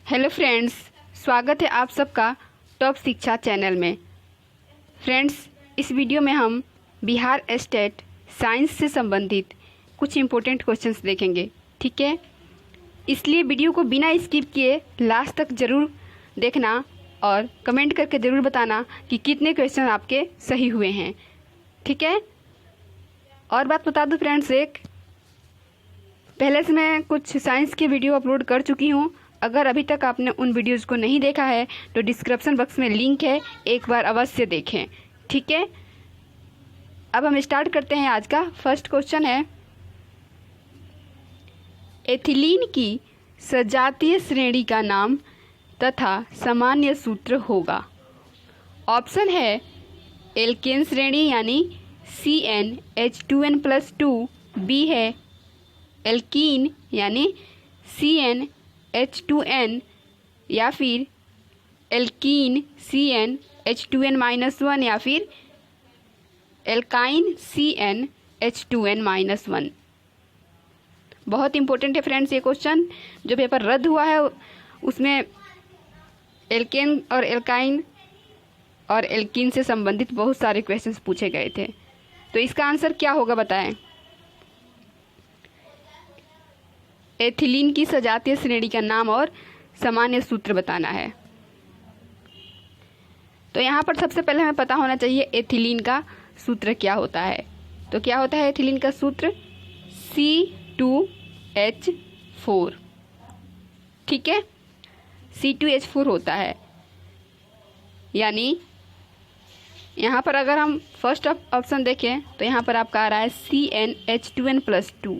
Hello friends, स्वागत है आप सबका टॉप शिक्षा चैनल में। फ्रेंड्स, इस वीडियो में हम बिहार स्टेट साइंस से संबंधित कुछ इम्पोर्टेंट क्वेश्चंस देखेंगे, ठीक है। इसलिए वीडियो को बिना स्किप किए लास्ट तक ज़रूर देखना और कमेंट करके ज़रूर बताना कि कितने क्वेश्चन आपके सही हुए हैं, ठीक है। और बात बता दूं फ्रेंड्स, पहले से मैं कुछ साइंस के वीडियो अपलोड कर चुकी हूँ। अगर अभी तक आपने उन वीडियोज़ को नहीं देखा है तो डिस्क्रिप्शन बॉक्स में लिंक है, एक बार अवश्य देखें, ठीक है। अब हम स्टार्ट करते हैं। आज का फर्स्ट क्वेश्चन है, एथिलीन की सजातीय श्रेणी का नाम तथा सामान्य सूत्र होगा। ऑप्शन है एल्केन श्रेणी यानी CnH2n+2, बी है एल्कीन यानी CnH2n, या फिर एल्कीन CnH2n-1, या फिर एल्काइन CnH2n-1। बहुत इंपॉर्टेंट है फ्रेंड्स ये क्वेश्चन। जो पेपर रद्द हुआ है उसमें एल्केन और एल्काइन और एल्कीन से संबंधित बहुत सारे क्वेश्चंस पूछे गए थे। तो इसका आंसर क्या होगा बताएं। एथिलीन की सजातीय श्रेणी का नाम और सामान्य सूत्र बताना है। तो यहाँ पर सबसे पहले हमें पता होना चाहिए एथिलीन का सूत्र क्या होता है। तो क्या होता है एथिलीन का सूत्र? C2H4, ठीक है। C2H4 होता है, यानी यहाँ पर अगर हम फर्स्ट ऑप्शन देखें तो यहाँ पर आपका आ रहा है CnH2n+2।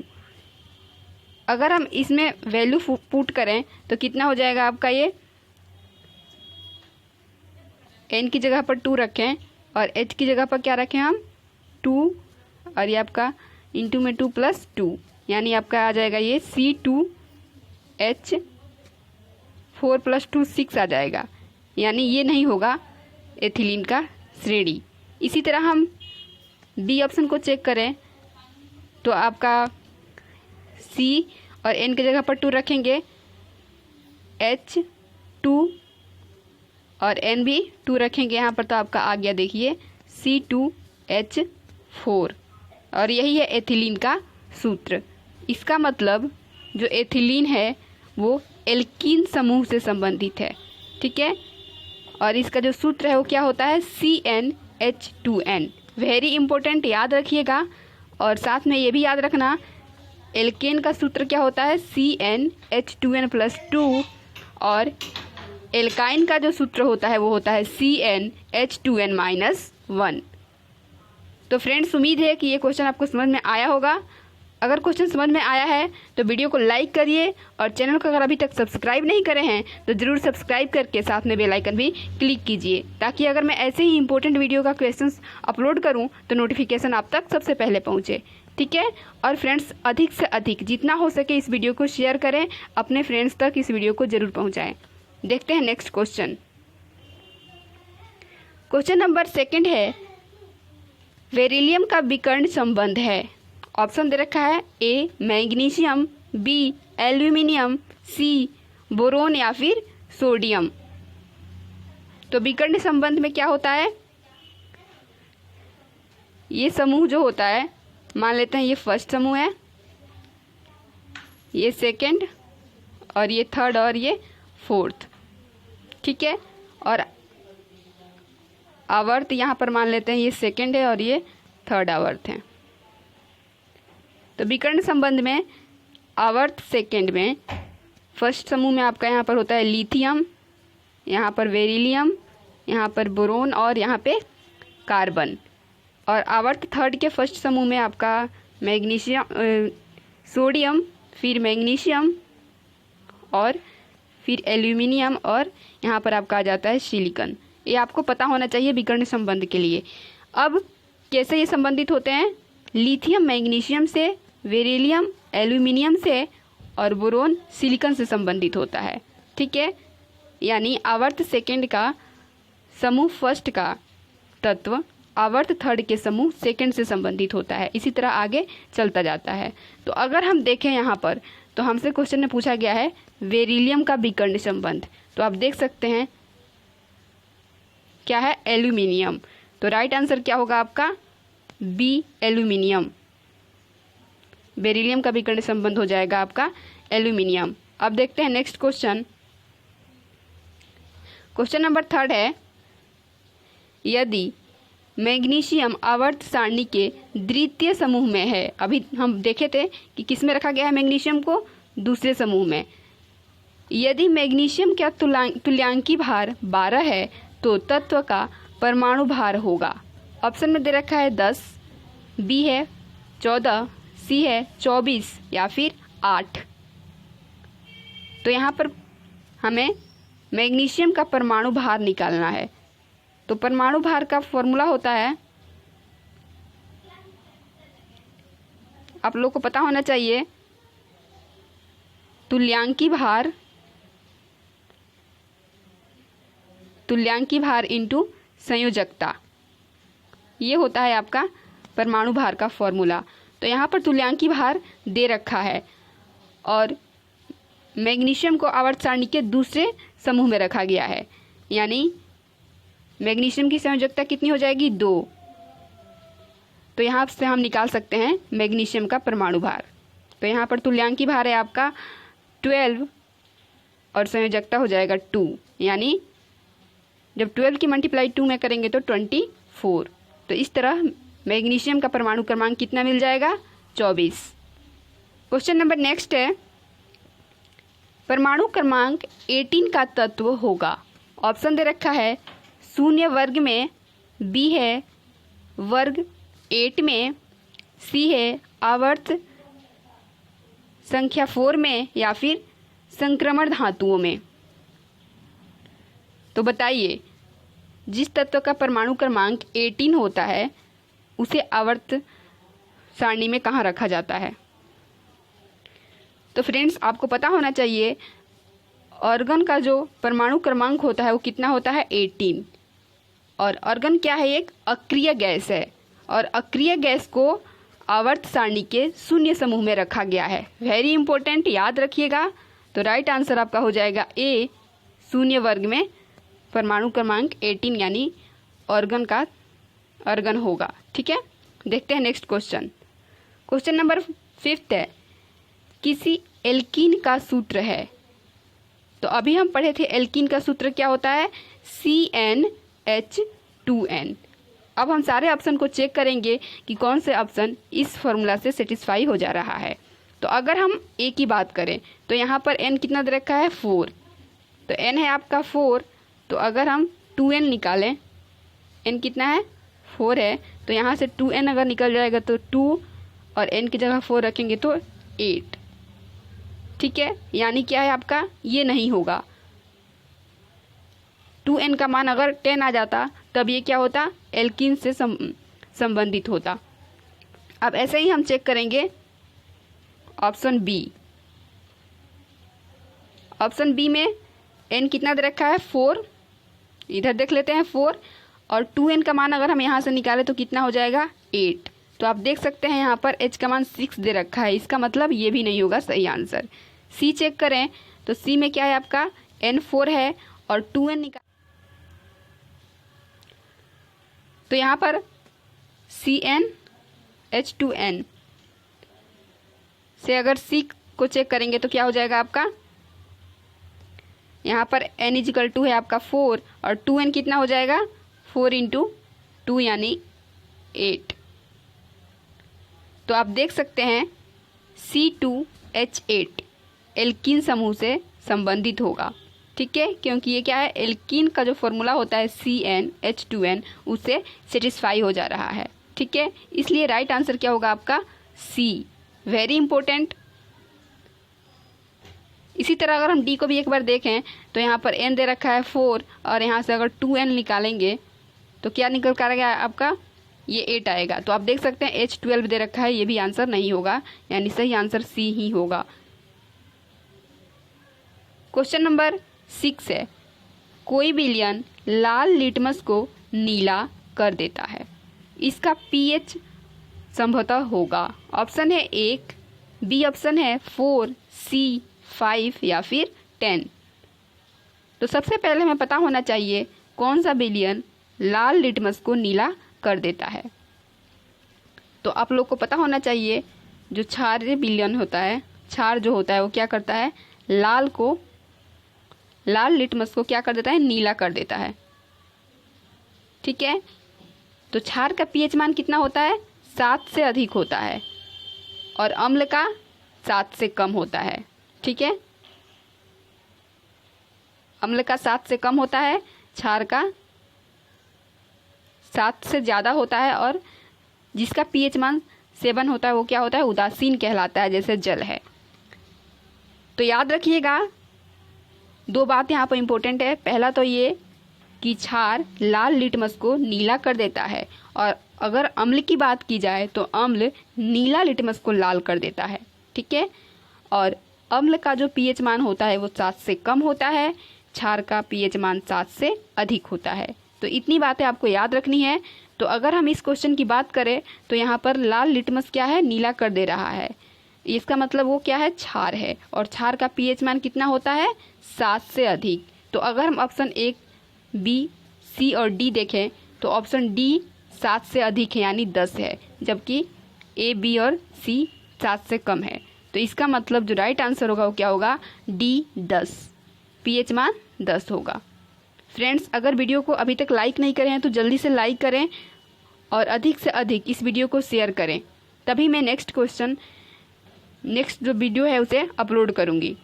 अगर हम इसमें वैल्यू पुट करें तो कितना हो जाएगा आपका, ये n की जगह पर 2 रखें और h की जगह पर क्या रखें हम 2, और ये आपका इंटू में 2 + 2, यानी आपका आ जाएगा ये C2H4 + 2 6 आ जाएगा। यानी ये नहीं होगा एथिलीन का श्रेणी। इसी तरह हम बी ऑप्शन को चेक करें तो आपका C और N की जगह पर 2 रखेंगे, H2 और N भी 2 रखेंगे यहाँ पर, तो आपका आ गया देखिए C2H4, और यही है एथिलीन का सूत्र। इसका मतलब जो एथिलीन है वो एल्कीन समूह से संबंधित है, ठीक है। और इसका जो सूत्र है वो क्या होता है CnH2n। वेरी इंपॉर्टेंट, याद रखिएगा। और साथ में ये भी याद रखना एल्केन का सूत्र क्या होता है CnH2n+2, और एल्काइन का जो सूत्र होता है वो होता है CnH2n-1। तो फ्रेंड्स, उम्मीद है कि ये क्वेश्चन आपको समझ में आया होगा। अगर क्वेश्चन समझ में आया है तो वीडियो को लाइक करिए, और चैनल को अगर अभी तक सब्सक्राइब नहीं करे हैं तो ज़रूर सब्सक्राइब करके साथ में बेल आइकन भी क्लिक कीजिए, ताकि अगर मैं ऐसे ही इंपॉर्टेंट वीडियो का क्वेश्चंस अपलोड करूं तो नोटिफिकेशन आप तक सबसे पहले पहुंचे, ठीक है। और फ्रेंड्स, अधिक से अधिक जितना हो सके इस वीडियो को शेयर करें, अपने फ्रेंड्स तक इस वीडियो को ज़रूर पहुँचाएँ। देखते हैं नेक्स्ट क्वेश्चन। क्वेश्चन नंबर 2 है, बेरिलियम का विकर्ण संबंध है। ऑप्शन दे रखा है ए मैग्नीशियम, बी एल्यूमिनियम, सी बोरोन, या फिर सोडियम। तो विकर्ण संबंध में क्या होता है, ये समूह जो होता है, मान लेते हैं ये फर्स्ट समूह है, ये सेकंड, और ये थर्ड, और ये फोर्थ, ठीक है। और आवर्त यहाँ पर मान लेते हैं ये सेकंड है और ये थर्ड आवर्त है। तो विकर्ण संबंध में आवर्त सेकंड में फर्स्ट समूह में आपका यहाँ पर होता है लिथियम, यहाँ पर बेरिलियम, यहाँ पर बोरोन, और यहाँ पे कार्बन। और आवर्त थर्ड के फर्स्ट समूह में आपका मैग्नीशियम, सोडियम, फिर मैग्नीशियम, और फिर एल्यूमिनियम, और यहाँ पर आपका आ जाता है सिलिकॉन। ये आपको पता होना चाहिए विकर्ण संबंध के लिए। अब कैसे ये संबंधित होते हैं, लिथियम मैग्नीशियम से, बेरिलियम एल्यूमिनियम से, और बोरोन सिलिकॉन से संबंधित होता है, ठीक है। यानी आवर्त सेकंड का समूह फर्स्ट का तत्व आवर्त थर्ड के समूह सेकंड से संबंधित होता है। इसी तरह आगे चलता जाता है। तो अगर हम देखें यहाँ पर तो हमसे क्वेश्चन में पूछा गया है बेरिलियम का विकर्ण संबंध, तो आप देख सकते हैं क्या है, एल्यूमिनियम। तो राइट आंसर क्या होगा आपका, बी एल्यूमिनियम। बेरिलियम का विकर्ण संबंध हो जाएगा आपका एल्यूमिनियम। अब देखते हैं नेक्स्ट क्वेश्चन। क्वेश्चन नंबर 3 है, यदि मैग्नीशियम आवर्त सारणी के द्वितीय समूह में है, अभी हम देखे थे कि किस में रखा गया है मैग्नीशियम को, दूसरे समूह में। यदि मैग्नीशियम का तुल्यांकी भार 12 है तो तत्व का परमाणु भार होगा। ऑप्शन में दे रखा है 10, बी है 14, सी है 24 या फिर 8। तो यहाँ पर हमें मैग्नीशियम का परमाणु भार निकालना है। तो परमाणु भार का फॉर्मूला होता है, आप लोग को पता होना चाहिए, तुल्यांकी भार इंटू संयोजकता, ये होता है आपका परमाणु भार का फॉर्मूला। तो यहाँ पर तुल्यांकी भार दे रखा है और मैग्नीशियम को आवर्त सारणी के दूसरे समूह में रखा गया है, यानी मैग्नीशियम की संयोजकता कितनी हो जाएगी, 2। तो यहाँ से हम निकाल सकते हैं मैग्नीशियम का परमाणु भार। तो यहाँ पर तुल्यांकी भार है आपका 12 और संयोजकता हो जाएगा 2, यानी जब 12 की मल्टीप्लाई 2 में करेंगे तो 24। तो इस तरह मैग्नीशियम का परमाणु क्रमांक कितना मिल जाएगा, 24। क्वेश्चन नंबर नेक्स्ट है, परमाणु क्रमांक 18 का तत्व होगा। ऑप्शन दे रखा है 0 वर्ग में, बी है वर्ग 8 में, सी है आवर्त संख्या 4 में या फिर संक्रमण धातुओं में। तो बताइए, जिस तत्व का परमाणु क्रमांक 18 होता है उसे आवर्त सारणी में कहाँ रखा जाता है। तो फ्रेंड्स, आपको पता होना चाहिए ऑर्गन का जो परमाणु क्रमांक होता है वो कितना होता है, 18। और ऑर्गन क्या है, एक अक्रिय गैस है और अक्रिय गैस को आवर्त सारणी के 0 समूह में रखा गया है। वेरी इंपॉर्टेंट, याद रखिएगा। तो राइट आंसर आपका हो जाएगा ए, 0 वर्ग में परमाणु क्रमांक 18 यानी ऑर्गन का अर्गन होगा। ठीक है, देखते हैं नेक्स्ट क्वेश्चन। क्वेश्चन नंबर 5 है, किसी एल्कीन का सूत्र है। तो अभी हम पढ़े थे एल्कीन का सूत्र क्या होता है, CnH2n। अब हम सारे ऑप्शन को चेक करेंगे कि कौन से ऑप्शन इस फॉर्मूला से सेटिस्फाई हो जा रहा है। तो अगर हम ए की बात करें तो यहाँ पर n कितना दे रखा है, 4। तो n है आपका 4, तो अगर हम 2n निकालें, n कितना है, 4 है, तो यहाँ से 2n अगर निकल जाएगा तो 2 और n की जगह 4 रखेंगे तो 8। ठीक है, यानी क्या है आपका, ये नहीं होगा। 2n का मान अगर 10 आ जाता तब ये क्या होता, एल्कीन से संबंधित होता। अब ऐसे ही हम चेक करेंगे ऑप्शन बी। ऑप्शन बी में n कितना दे रखा है, 4। इधर देख लेते हैं 4 और 2n का मान अगर हम यहाँ से निकालें तो कितना हो जाएगा, 8। तो आप देख सकते हैं यहाँ पर h का मान 6 दे रखा है, इसका मतलब ये भी नहीं होगा सही आंसर। सी चेक करें तो सी में क्या है आपका, n 4 है और 2n निकाल, तो यहाँ पर CnH2n से अगर C को चेक करेंगे तो क्या हो जाएगा आपका, यहाँ पर n इजिकल टू है आपका 4 और 2n कितना हो जाएगा, 4 इंटू 2 यानी 8। तो आप देख सकते हैं C2H8 एल्कीन समूह से संबंधित होगा। ठीक है, क्योंकि ये क्या है, एल्कीन का जो फॉर्मूला होता है CnH2n उससे सेटिस्फाई हो जा रहा है। ठीक है, इसलिए राइट आंसर क्या होगा आपका, सी। Very important. इसी तरह अगर हम डी को भी एक बार देखें तो यहाँ पर n दे रखा है 4 और यहाँ से अगर 2n निकालेंगे तो क्या निकल कर आएगा आपका, ये 8 आएगा। तो आप देख सकते हैं H12 दे रखा है, ये भी आंसर नहीं होगा, यानी सही आंसर सी ही होगा। क्वेश्चन नंबर 6 है, कोई विलयन लाल लिटमस को नीला कर देता है, इसका pH संभवतः होगा। ऑप्शन है 1, बी ऑप्शन है 4, सी 5 या फिर 10। तो सबसे पहले हमें पता होना चाहिए कौन सा विलयन लाल लिटमस को नीला कर देता है। तो आप लोग को पता होना चाहिए जो क्षारीय विलयन होता है, क्षार जो होता है वो क्या करता है, लाल लिटमस को क्या कर देता है, नीला कर देता है। ठीक है, तो क्षार का पीएच मान कितना होता है, 7 से अधिक होता है और अम्ल का 7 से कम होता है। ठीक है, अम्ल का 7 से कम होता है, क्षार का 7 से ज़्यादा होता है और जिसका पीएच मान 7 होता है वो क्या होता है, उदासीन कहलाता है, जैसे जल है। तो याद रखिएगा 2 बात यहाँ पर इम्पोर्टेंट है। पहला तो ये कि क्षार लाल लिटमस को नीला कर देता है और अगर अम्ल की बात की जाए तो अम्ल नीला लिटमस को लाल कर देता है। ठीक है, और अम्ल का जो पीएच मान होता है वो 7 से कम होता है, क्षार का पीएच मान 7 से अधिक होता है। तो इतनी बातें आपको याद रखनी है। तो अगर हम इस क्वेश्चन की बात करें तो यहाँ पर लाल लिटमस क्या है, नीला कर दे रहा है। इसका मतलब वो क्या है, क्षार है और क्षार का पीएच मान कितना होता है, 7 से अधिक। तो अगर हम ऑप्शन 1, बी, सी और डी देखें तो ऑप्शन डी 7 से अधिक है यानी 10 है, जबकि ए, बी और सी 7 से कम है। तो इसका मतलब जो राइट आंसर होगा वो क्या होगा, डी 10, पीएच मान 10 होगा। फ्रेंड्स, अगर वीडियो को अभी तक लाइक नहीं करे हैं तो जल्दी से लाइक करें और अधिक से अधिक इस वीडियो को शेयर करें, तभी मैं नेक्स्ट जो वीडियो है उसे अपलोड करूंगी।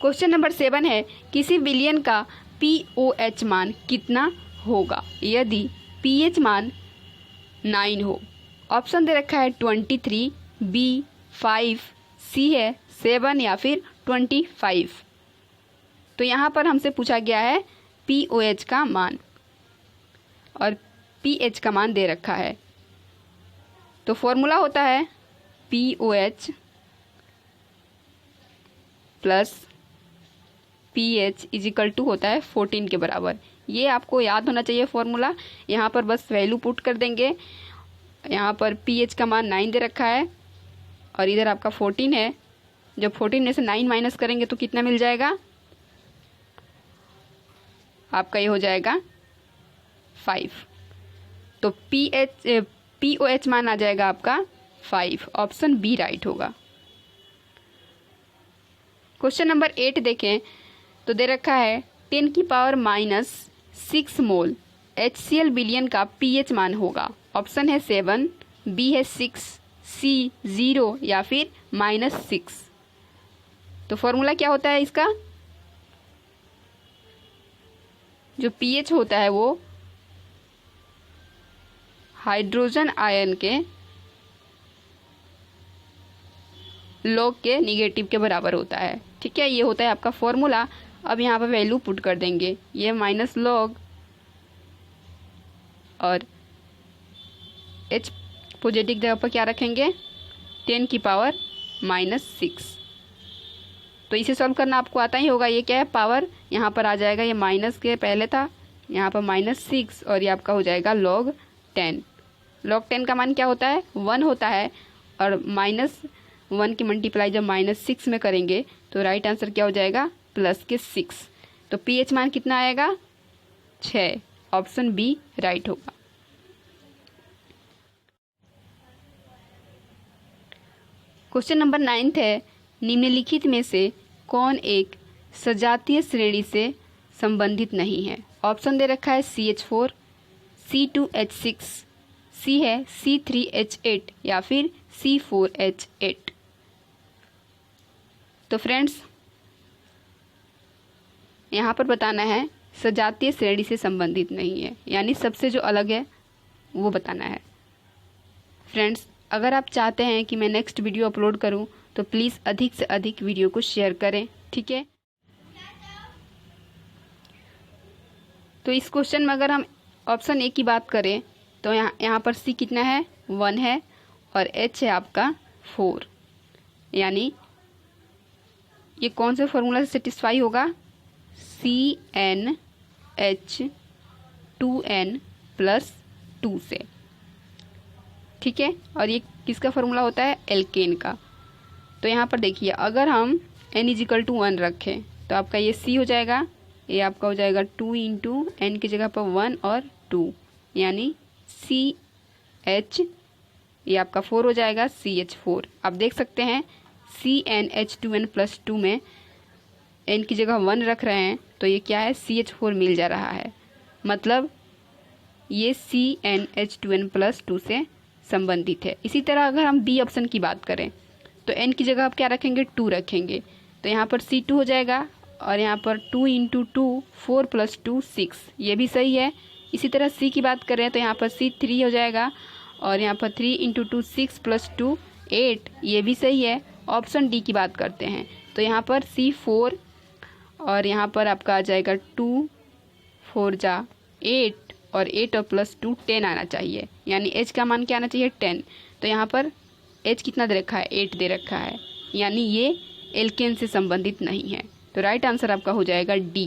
क्वेश्चन नंबर 7 है, किसी विलयन का पीओएच मान कितना होगा यदि पीएच मान 9 हो। ऑप्शन दे रखा है 23, बी 5, सी है 7 या फिर 25। तो यहाँ पर हमसे पूछा गया है पीओएच का मान और पीएच का मान दे रखा है। तो फॉर्मूला होता है pOH plus pH is equal to होता है 14 के बराबर। ये आपको याद होना चाहिए फॉर्मूला। यहाँ पर बस वैल्यू पुट कर देंगे। यहाँ पर पीएच का मान 9 दे रखा है और इधर आपका 14 है। जब 14 में से 9 माइनस करेंगे तो कितना मिल जाएगा, आपका ये हो जाएगा 5। तो पीओएच मान आ जाएगा आपका 5। ऑप्शन बी राइट होगा। क्वेश्चन नंबर 8 देखें तो दे रखा है 10 की पावर -6 मोल HCl विलयन का पीएच मान होगा। ऑप्शन है 7, बी है 6, सी 0 या फिर -6। तो फॉर्मूला क्या होता है इसका, जो पीएच होता है वो हाइड्रोजन आयन के लॉग के निगेटिव के बराबर होता है। ठीक है, ये होता है आपका फॉर्मूला। अब यहाँ पर वैल्यू पुट कर देंगे, ये माइनस लॉग और H पॉजिटिव जगह पर क्या रखेंगे, 10 की पावर -6। तो इसे सॉल्व करना आपको आता ही होगा। ये क्या है, पावर यहाँ पर आ जाएगा, ये माइनस के पहले था, यहाँ पर -6 और ये आपका हो जाएगा log 10। log 10 का मान क्या होता है, 1 होता है और -1 की मल्टीप्लाई जब -6 में करेंगे तो राइट आंसर क्या हो जाएगा, +6। तो पीएच मान कितना आएगा, 6। ऑप्शन बी राइट होगा। क्वेश्चन नंबर 9 है, निम्नलिखित में से कौन एक सजातीय श्रेणी से संबंधित नहीं है। ऑप्शन दे रखा है CH4, C2H6, सी है C3H8 या फिर C4H8। तो फ्रेंड्स यहाँ पर बताना है सजातीय श्रेणी से संबंधित नहीं है, यानी सबसे जो अलग है वो बताना है। फ्रेंड्स, अगर आप चाहते हैं कि मैं नेक्स्ट वीडियो अपलोड करूं तो प्लीज़ अधिक से अधिक वीडियो को शेयर करें। ठीक है, तो इस क्वेश्चन में अगर हम ऑप्शन ए की बात करें तो यहाँ पर सी कितना है, 1 है और एच है आपका 4, यानी ये कौन से फॉर्मूला से सेटिस्फाई होगा, CnH2n+2 से। ठीक है, और ये किसका फॉर्मूला होता है, एल्केन का। तो यहाँ पर देखिए, अगर हम n=1 रखें तो आपका ये C हो जाएगा, ये आपका हो जाएगा 2 इंटू एन की जगह पर 1 और 2 यानी CH, ये आपका 4 हो जाएगा CH4। आप देख सकते हैं CnH2n+2 में n की जगह 1 रख रहे हैं तो ये क्या है, CH4 मिल जा रहा है, मतलब ये CnH2n+2 से संबंधित है। इसी तरह अगर हम बी ऑप्शन की बात करें तो n की जगह आप क्या रखेंगे, 2 रखेंगे, तो यहाँ पर C2 हो जाएगा और यहाँ पर 2 इंटू 2 4 + 2 6, ये भी सही है। इसी तरह C की बात करें तो यहाँ पर C3 हो जाएगा और यहाँ पर 3 इंटू 2 6 + 2 8, ये भी सही है। ऑप्शन डी की बात करते हैं तो यहाँ पर C4 और यहाँ पर आपका आ जाएगा 2 4 जा 8 और 8 और +2 10 आना चाहिए, यानी H का मान क्या आना चाहिए, 10। तो यहाँ पर H कितना दे रखा है, 8 दे रखा है, यानी ये एल्केन से संबंधित नहीं है। तो राइट आंसर आपका हो जाएगा डी।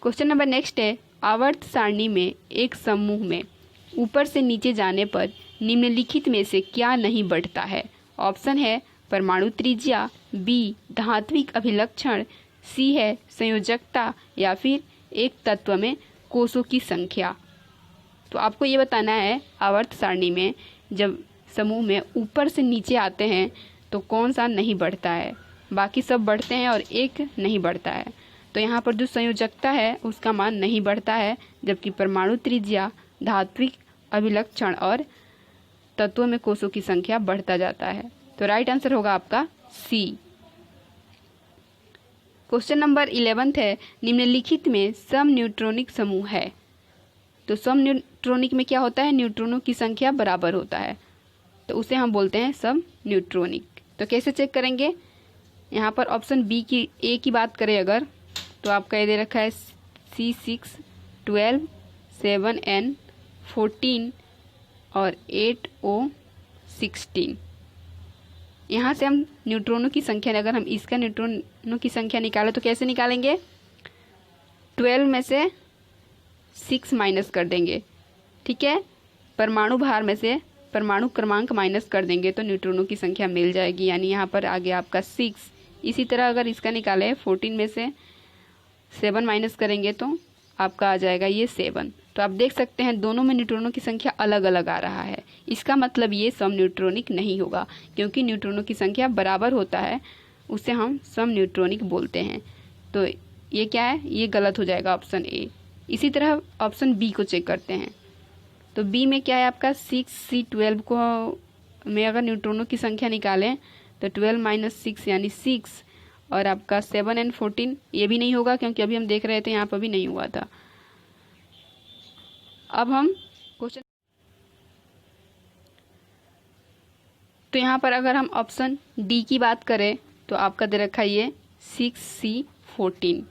क्वेश्चन नंबर नेक्स्ट है, आवर्त सारणी में एक समूह में ऊपर से नीचे जाने पर निम्नलिखित में से क्या नहीं बढ़ता है। ऑप्शन है परमाणु त्रिज्या, बी धात्विक अभिलक्षण, सी है संयोजकता, या फिर एक तत्व में कोषों की संख्या। तो आपको ये बताना है आवर्त सारणी में जब समूह में ऊपर से नीचे आते हैं तो कौन सा नहीं बढ़ता है, बाकी सब बढ़ते हैं और एक नहीं बढ़ता है। तो यहाँ पर जो संयोजकता है उसका मान नहीं बढ़ता है, जबकि परमाणु त्रिज्या, धात्विक अभिलक्षण और तत्वों में कोषों की संख्या बढ़ता जाता है। तो राइट आंसर होगा आपका सी। क्वेश्चन नंबर 11 है, निम्नलिखित में सम न्यूट्रॉनिक समूह है। तो सम न्यूट्रॉनिक में क्या होता है, न्यूट्रॉनों की संख्या बराबर होता है, तो उसे हम बोलते हैं सम न्यूट्रॉनिक। तो कैसे चेक करेंगे, यहाँ पर ऑप्शन बी की ए की बात करें अगर, तो आपका ये दे रखा है C6 12 7N 14 और 8O 16। यहाँ से हम न्यूट्रॉनों की संख्या, अगर हम इसका न्यूट्रॉनों की संख्या निकालें तो कैसे निकालेंगे, 12 में से 6 माइनस कर देंगे, ठीक है, परमाणु भार में से परमाणु क्रमांक माइनस कर देंगे तो न्यूट्रॉनों की संख्या मिल जाएगी, यानी यहाँ पर आ गया आपका 6। इसी तरह अगर इसका निकालें 14 में से 7 माइनस करेंगे तो आपका आ जाएगा ये 7। तो आप देख सकते हैं दोनों में न्यूट्रॉनों की संख्या अलग अलग आ रहा है, इसका मतलब ये सम न्यूट्रॉनिक नहीं होगा, क्योंकि न्यूट्रॉनों की संख्या बराबर होता है उसे हम सम न्यूट्रॉनिक बोलते हैं। तो ये क्या है, ये गलत हो जाएगा ऑप्शन ए। इसी तरह ऑप्शन बी को चेक करते हैं, तो बी में क्या है आपका 6C12 को में अगर न्यूट्रॉनों की संख्या निकालें तो 12 - 6 यानी 6, और आपका 7N 14 ये भी नहीं होगा क्योंकि अभी हम देख रहे थे यहाँ पर भी नहीं हुआ था। अब हम क्वेश्चन, तो यहाँ पर अगर हम ऑप्शन डी की बात करें तो आपका दे रखा है ये 6C14।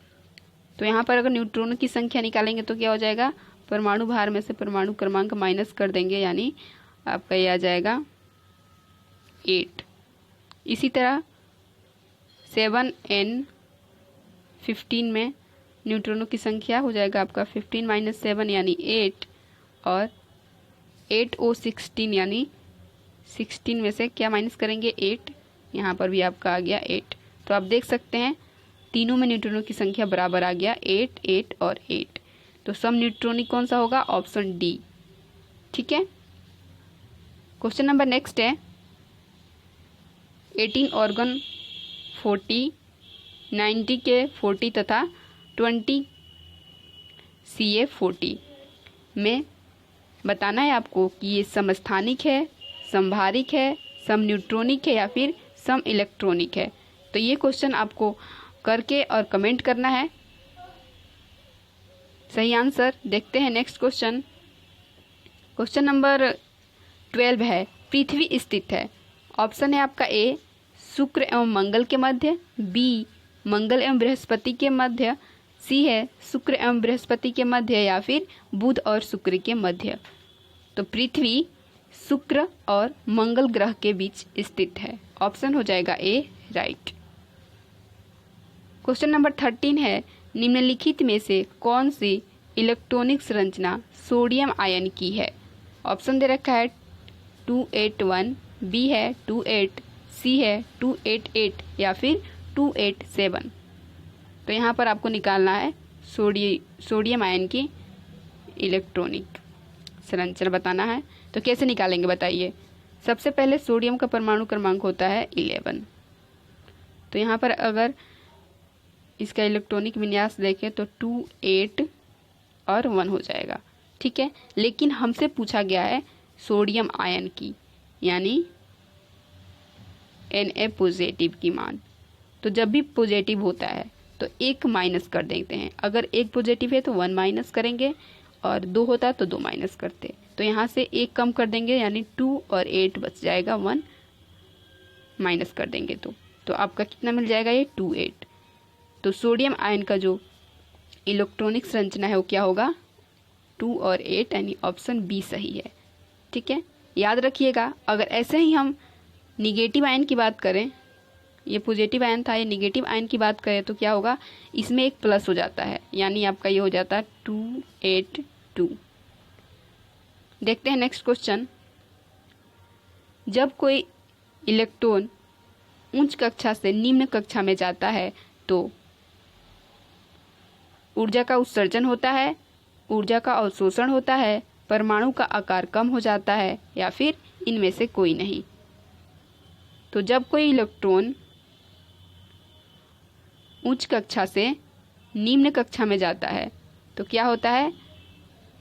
तो यहाँ पर अगर न्यूट्रॉनों की संख्या निकालेंगे तो क्या हो जाएगा, परमाणु भार में से परमाणु क्रमांक माइनस कर देंगे, यानी आपका ये आ जाएगा 8। इसी तरह 7N 15 में न्यूट्रॉनों की संख्या हो जाएगा आपका 15 - 7 यानी 8, और 8O 16 यानी 16 में से क्या माइनस करेंगे, 8, यहाँ पर भी आपका आ गया 8। तो आप देख सकते हैं तीनों में न्यूट्रॉनों की संख्या बराबर आ गया, 8 8 और 8। तो सम न्यूट्रॉनिक कौन सा होगा, ऑप्शन डी, ठीक है। क्वेश्चन नंबर नेक्स्ट है, 18 ऑर्गन 40, 90 के 40 तथा 20 CA 40 में बताना है आपको कि ये समस्थानिक है, समभारिक है, सम न्यूट्रॉनिक है या फिर सम इलेक्ट्रॉनिक है। तो ये क्वेश्चन आपको करके और कमेंट करना है सही आंसर। देखते हैं नेक्स्ट क्वेश्चन। क्वेश्चन नंबर 12 है, पृथ्वी स्थित है। ऑप्शन है आपका ए शुक्र एवं मंगल के मध्य, बी मंगल एवं बृहस्पति के मध्य, सी है शुक्र एवं बृहस्पति के मध्य, या फिर बुध और शुक्र के मध्य। तो पृथ्वी शुक्र और मंगल ग्रह के बीच स्थित है, ऑप्शन हो जाएगा ए राइट। क्वेश्चन नंबर 13 है, निम्नलिखित में से कौन सी इलेक्ट्रॉनिक संरचना सोडियम आयन की है। ऑप्शन दे रखा है 281, बी है 28, सी है 288 या फिर 287। तो यहाँ पर आपको निकालना है सोडियम आयन की इलेक्ट्रॉनिक संरचना बताना है। तो कैसे निकालेंगे बताइए। सबसे पहले सोडियम का परमाणु क्रमांक होता है 11। तो यहाँ पर अगर इसका इलेक्ट्रॉनिक विन्यास देखें तो 2, 8 और 1 हो जाएगा, ठीक है। लेकिन हमसे पूछा गया है सोडियम आयन की, यानी Na पॉजिटिव की मान। तो जब भी पॉजिटिव होता है तो 1 माइनस कर देते हैं। अगर 1 पॉजिटिव है तो 1 माइनस करेंगे, और 2 होता है तो 2 माइनस करते। तो यहाँ से 1 कम कर देंगे, यानी 2 और 8 बच जाएगा, 1 माइनस कर देंगे तो आपका कितना मिल जाएगा, ये 28। तो सोडियम आयन का जो इलेक्ट्रॉनिक संरचना है वो क्या होगा, 2 और 8, यानी ऑप्शन बी सही है, ठीक है। याद रखिएगा, अगर ऐसे ही हम निगेटिव आयन की बात करें, ये पॉजिटिव आयन था, ये निगेटिव आयन की बात करें तो क्या होगा, इसमें एक प्लस हो जाता है, यानी आपका ये हो जाता है 282। देखते हैं नेक्स्ट क्वेश्चन। जब कोई इलेक्ट्रॉन उच्च कक्षा से निम्न कक्षा में जाता है तो ऊर्जा का उत्सर्जन होता है, ऊर्जा का अवशोषण होता है, परमाणु का आकार कम हो जाता है, या फिर इनमें से कोई नहीं। तो जब कोई इलेक्ट्रॉन उच्च कक्षा से निम्न कक्षा में जाता है तो क्या होता है,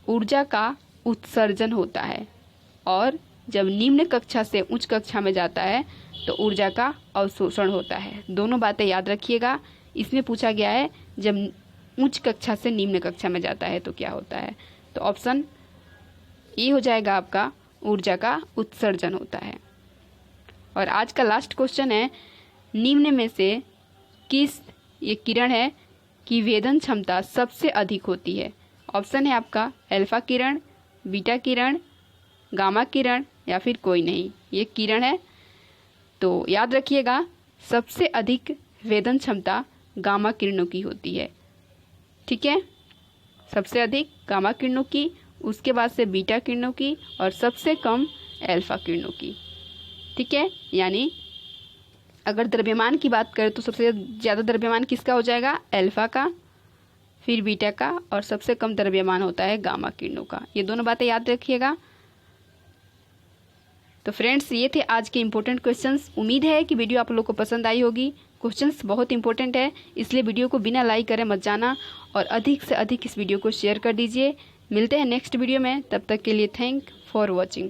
ऊर्जा का उत्सर्जन होता है, और जब निम्न कक्षा से उच्च कक्षा में जाता है तो ऊर्जा का अवशोषण होता है। दोनों बातें याद रखिएगा। इसमें पूछा गया है जब उच्च कक्षा से निम्न कक्षा में जाता है तो क्या होता है, तो ऑप्शन ए हो जाएगा आपका, ऊर्जा का उत्सर्जन होता है। और आज का लास्ट क्वेश्चन है, निम्न में से किस ये किरण है कि वेदन क्षमता सबसे अधिक होती है। ऑप्शन है आपका अल्फा किरण, बीटा किरण, गामा किरण, या फिर कोई नहीं। ये किरण है, तो याद रखिएगा सबसे अधिक वेदन क्षमता गामा किरणों की होती है, ठीक है। सबसे अधिक गामा किरणों की, उसके बाद से बीटा किरणों की, और सबसे कम अल्फा किरणों की, ठीक है। यानी अगर द्रव्यमान की बात करें तो सबसे ज़्यादा द्रव्यमान किसका हो जाएगा, अल्फा का, फिर बीटा का, और सबसे कम द्रव्यमान होता है गामा किरणों का। ये दोनों बातें याद रखिएगा। तो फ्रेंड्स, ये थे आज के इम्पोर्टेंट क्वेश्चंस। उम्मीद है कि वीडियो आप लोग को पसंद आई होगी। क्वेश्चंस बहुत इंपॉर्टेंट है, इसलिए वीडियो को बिना लाइक करे मत जाना, और अधिक से अधिक इस वीडियो को शेयर कर दीजिए। मिलते हैं नेक्स्ट वीडियो में, तब तक के लिए थैंक फॉर वॉचिंग।